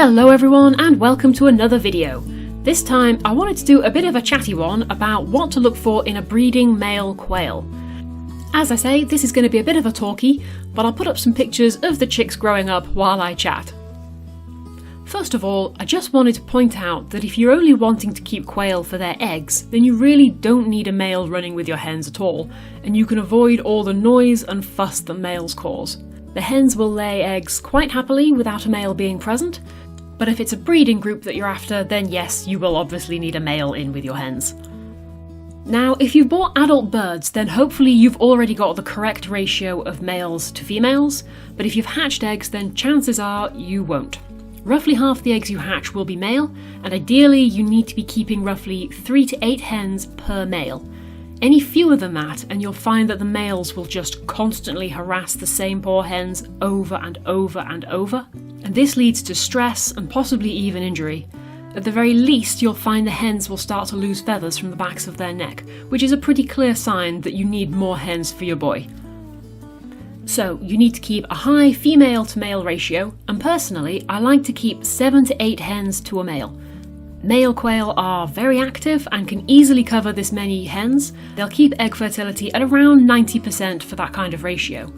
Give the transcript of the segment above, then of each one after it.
Hello everyone and welcome to another video. This time I wanted to do a bit of a chatty one about what to look for in a breeding male quail. As I say, this is going to be a bit of a talkie, but I'll put up some pictures of the chicks growing up while I chat. First of all, I just wanted to point out that if you're only wanting to keep quail for their eggs, then you really don't need a male running with your hens at all, and you can avoid all the noise and fuss that males cause. The hens will lay eggs quite happily without a male being present, but if it's a breeding group that you're after, then yes, you will obviously need a male in with your hens. Now, if you've bought adult birds, then hopefully you've already got the correct ratio of males to females, but if you've hatched eggs, then chances are you won't. Roughly half the eggs you hatch will be male, and ideally you need to be keeping roughly 3 to 8 hens per male. Any fewer than that, and you'll find that the males will just constantly harass the same poor hens over and over and over, and this leads to stress and possibly even injury. At the very least, you'll find the hens will start to lose feathers from the backs of their neck, which is a pretty clear sign that you need more hens for your boy. So, you need to keep a high female to male ratio, and personally, I like to keep 7 to 8 hens to a male. Male quail are very active and can easily cover this many hens. They'll keep egg fertility at around 90% for that kind of ratio.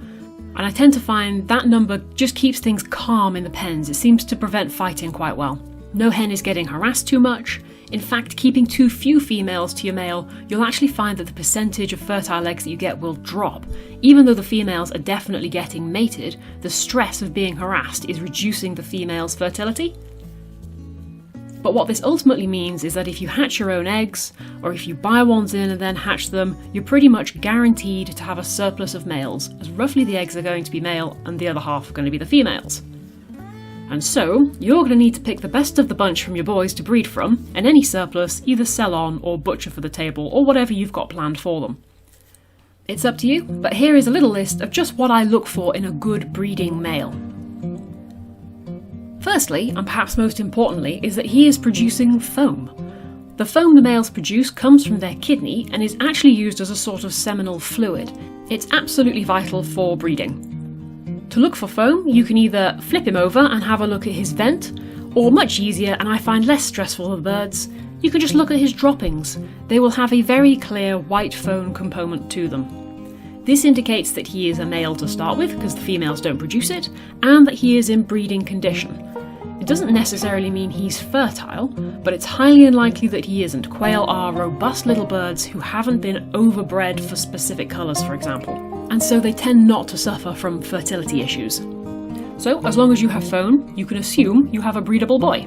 And I tend to find that number just keeps things calm in the pens. It seems to prevent fighting quite well. No hen is getting harassed too much. In fact, keeping too few females to your male, you'll actually find that the percentage of fertile eggs that you get will drop. Even though the females are definitely getting mated, the stress of being harassed is reducing the female's fertility. But what this ultimately means is that if you hatch your own eggs, or if you buy ones in and then hatch them, you're pretty much guaranteed to have a surplus of males, as roughly the eggs are going to be male and the other half are going to be the females. And so, you're going to need to pick the best of the bunch from your boys to breed from, and any surplus either sell on or butcher for the table, or whatever you've got planned for them. It's up to you, but here is a little list of just what I look for in a good breeding male. Firstly, and perhaps most importantly, is that he is producing foam. The foam the males produce comes from their kidney and is actually used as a sort of seminal fluid. It's absolutely vital for breeding. To look for foam, you can either flip him over and have a look at his vent, or much easier, and I find less stressful for birds, you can just look at his droppings. They will have a very clear white foam component to them. This indicates that he is a male to start with, because the females don't produce it, and that he is in breeding condition. It doesn't necessarily mean he's fertile, but it's highly unlikely that he isn't. Quail are robust little birds who haven't been overbred for specific colours, for example, and so they tend not to suffer from fertility issues. So, as long as you have foam, you can assume you have a breedable boy.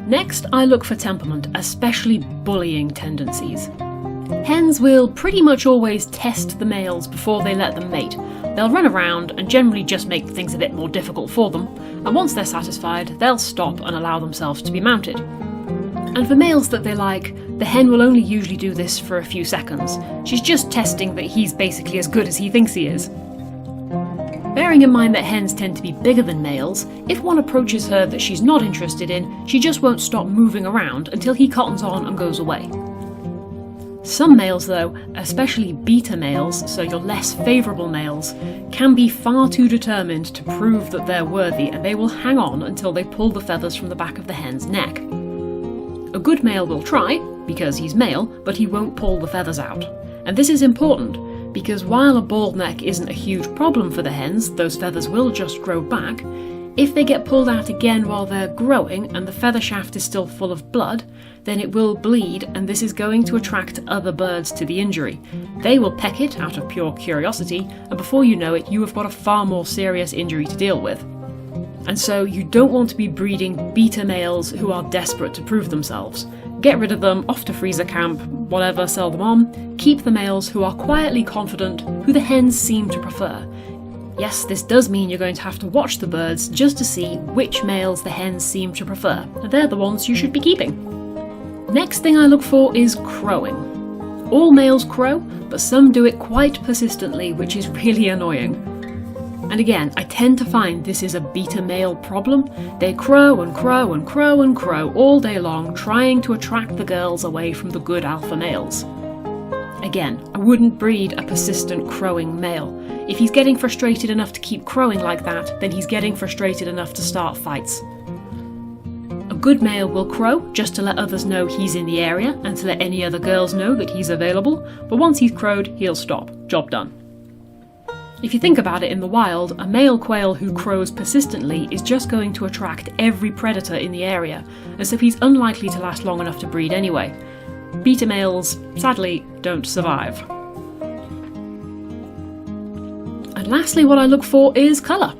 Next, I look for temperament, especially bullying tendencies. Hens will pretty much always test the males before they let them mate. They'll run around and generally just make things a bit more difficult for them, and once they're satisfied, they'll stop and allow themselves to be mounted. And for males that they like, the hen will only usually do this for a few seconds. She's just testing that he's basically as good as he thinks he is. Bearing in mind that hens tend to be bigger than males, if one approaches her that she's not interested in, she just won't stop moving around until he cottons on and goes away. Some males though, especially beta males, so your less favourable males, can be far too determined to prove that they're worthy, and they will hang on until they pull the feathers from the back of the hen's neck. A good male will try, because he's male, but he won't pull the feathers out. And this is important, because while a bald neck isn't a huge problem for the hens, those feathers will just grow back. If they get pulled out again while they're growing and the feather shaft is still full of blood, then it will bleed, and this is going to attract other birds to the injury. They will peck it out of pure curiosity, and before you know it, you have got a far more serious injury to deal with. And so you don't want to be breeding beta males who are desperate to prove themselves. Get rid of them, off to freezer camp, whatever, sell them on. Keep the males who are quietly confident, who the hens seem to prefer. Yes, this does mean you're going to have to watch the birds just to see which males the hens seem to prefer, and they're the ones you should be keeping. Next thing I look for is crowing. All males crow, but some do it quite persistently, which is really annoying. And again, I tend to find this is a beta male problem. They crow and crow and crow and crow all day long, trying to attract the girls away from the good alpha males. Again, I wouldn't breed a persistent crowing male. If he's getting frustrated enough to keep crowing like that, then he's getting frustrated enough to start fights. A good male will crow just to let others know he's in the area and to let any other girls know that he's available, but once he's crowed, he'll stop. Job done. If you think about it in the wild, a male quail who crows persistently is just going to attract every predator in the area, and so he's unlikely to last long enough to breed anyway. Beta males, sadly, don't survive. And lastly, what I look for is colour.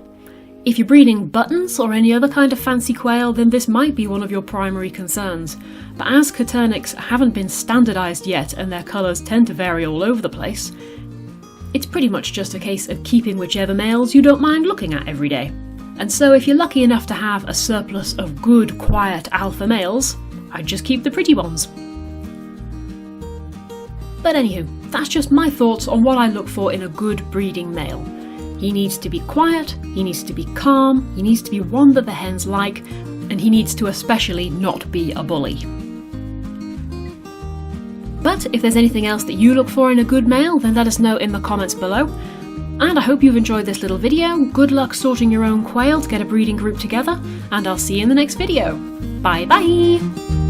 If you're breeding buttons or any other kind of fancy quail, then this might be one of your primary concerns. But as Coternyx haven't been standardised yet and their colours tend to vary all over the place, it's pretty much just a case of keeping whichever males you don't mind looking at every day. And so if you're lucky enough to have a surplus of good, quiet alpha males, I'd just keep the pretty ones. But anywho, that's just my thoughts on what I look for in a good breeding male. He needs to be quiet, he needs to be calm, he needs to be one that the hens like, and he needs to especially not be a bully. But if there's anything else that you look for in a good male, then let us know in the comments below. And I hope you've enjoyed this little video. Good luck sorting your own quail to get a breeding group together, and I'll see you in the next video. Bye bye!